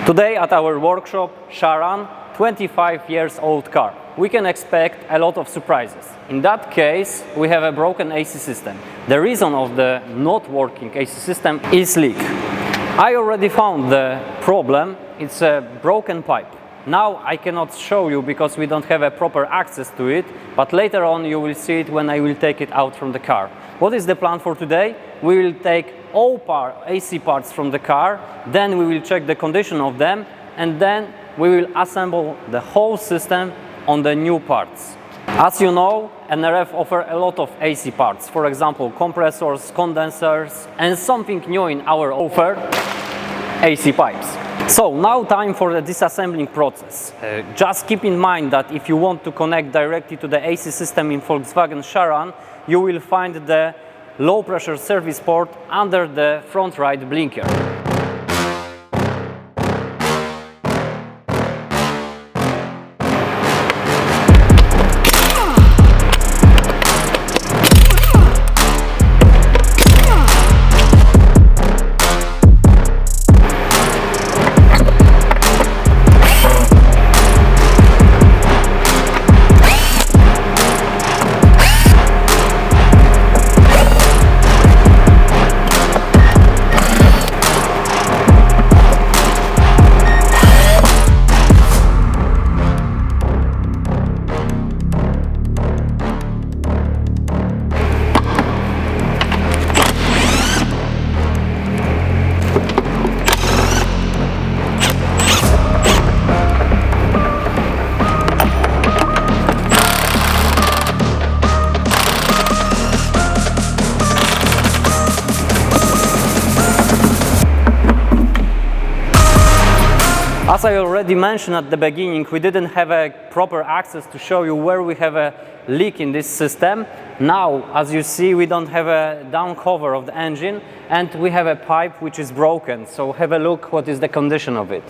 Today at our workshop, Sharan, 25 years old car. We can expect a lot of surprises. In that case, we have a broken AC system. The reason of the not working AC system is leak. I already found the problem. It's a broken pipe. Now I cannot show you because we don't have a proper access to it, but later on you will see it when I will take it out from the car. What is the plan for today? We will take all AC parts from the car, then we will check the condition of them, and then we will assemble the whole system on the new parts. As you know, NRF offer a lot of AC parts, for example compressors, condensers, and something new in our offer, AC pipes. So now time for the disassembling process. Just keep in mind that if you want to connect directly to the AC system in Volkswagen Sharan, you will find the low pressure service port under the front right blinker. As I already mentioned at the beginning, we didn't have a proper access to show you where we have a leak in this system. Now, as you see, we don't have a down cover of the engine and we have a pipe which is broken. So have a look what is the condition of it.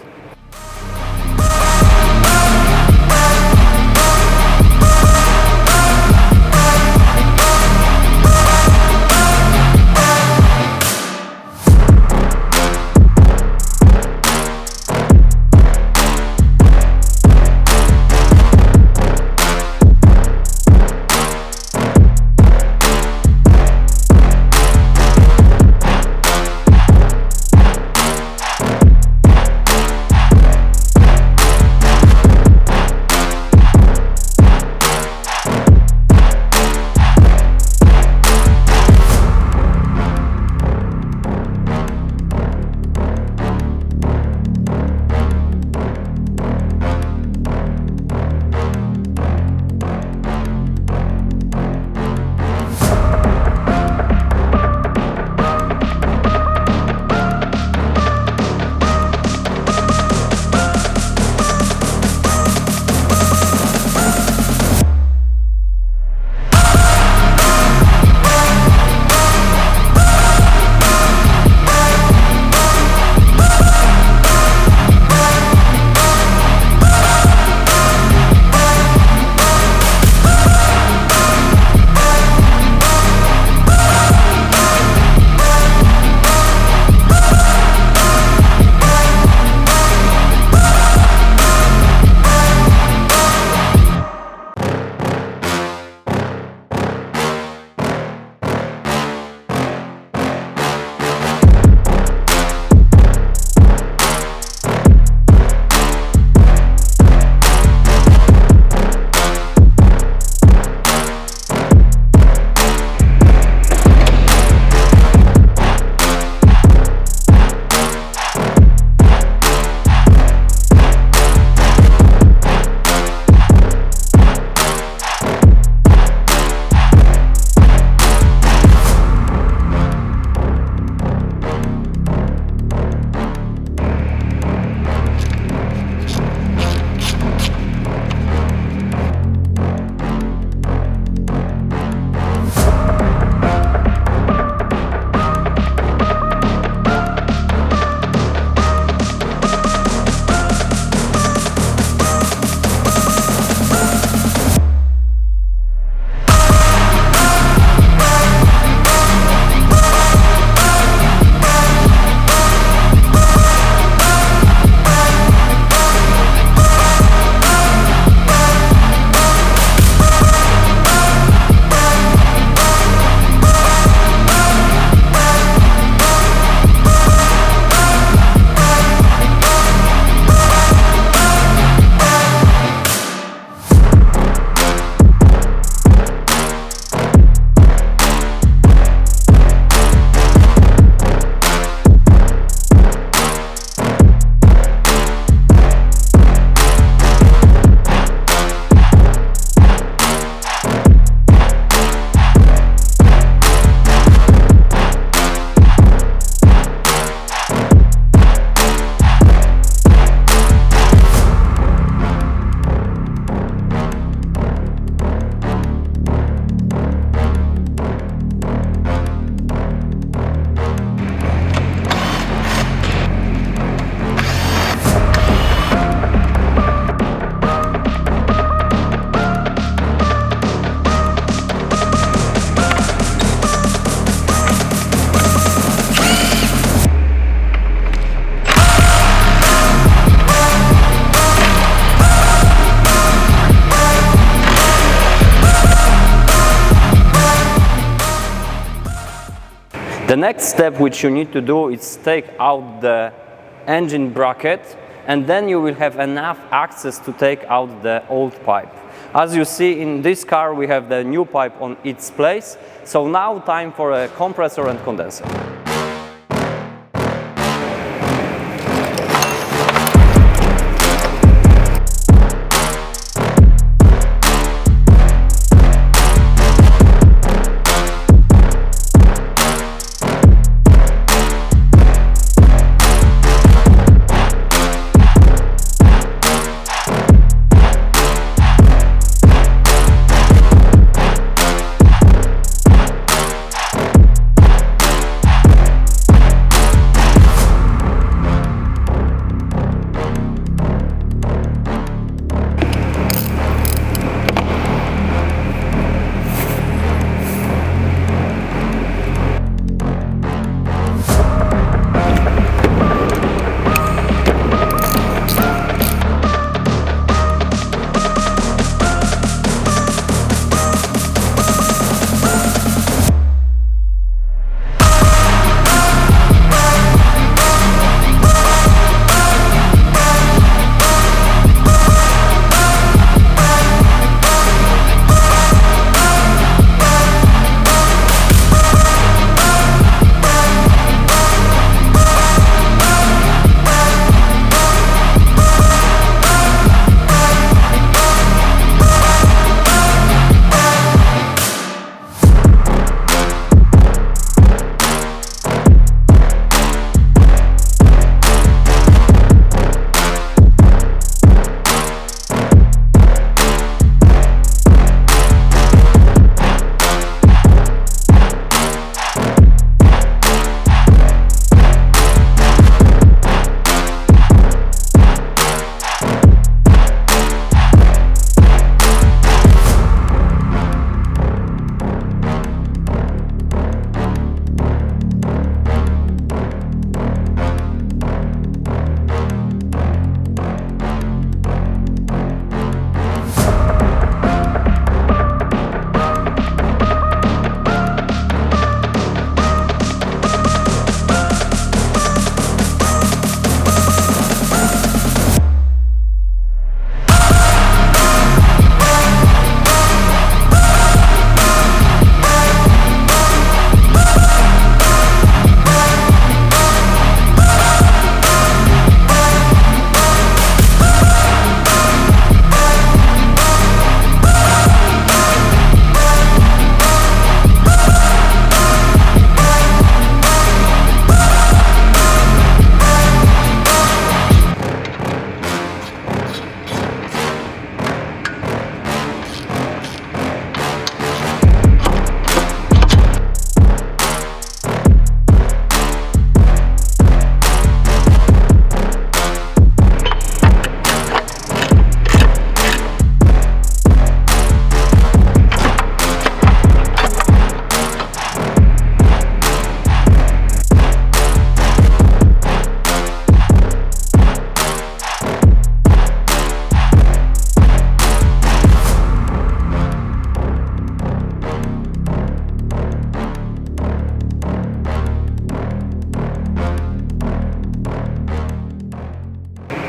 The next step which you need to do is take out the engine bracket, and then you will have enough access to take out the old pipe. As you see in this car, we have the new pipe on its place. So now time for a compressor and condenser.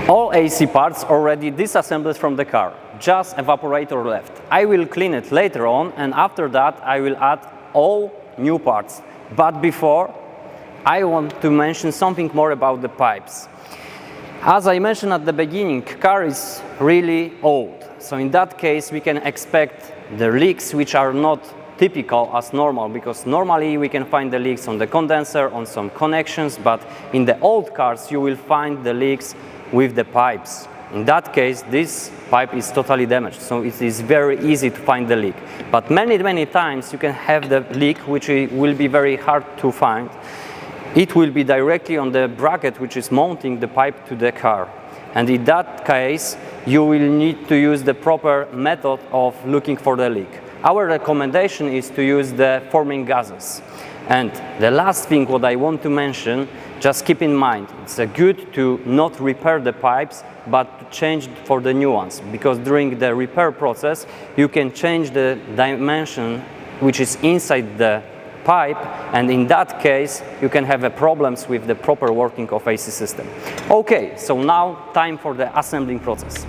All AC parts already disassembled from the car, just evaporator left. I will clean it later on, and after that I will add all new parts. But before, I want to mention something more about the pipes. As I mentioned at the beginning, car is really old. So in that case, we can expect the leaks which are not typical as normal, because normally we can find the leaks on the condenser, on some connections, but in the old cars you will find the leaks with the pipes. In that case, this pipe is totally damaged, so it is very easy to find the leak. But many times you can have the leak which will be very hard to find. It will be directly on the bracket which is mounting the pipe to the car. And in that case, you will need to use the proper method of looking for the leak. Our recommendation is to use the forming gases. And the last thing what I want to mention, just keep in mind, it's good to not repair the pipes, but to change for the new ones, because during the repair process you can change the dimension which is inside the pipe, and in that case you can have problems with the proper working of AC system. Okay, so now time for the assembling process.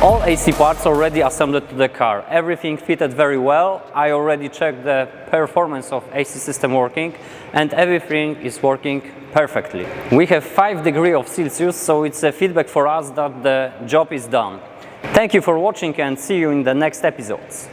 All AC parts already assembled to the car. Everything fitted very well. I already checked the performance of AC system working, and everything is working perfectly. We have 5 degrees of Celsius, so it's a feedback for us that the job is done. Thank you for watching and see you in the next episodes.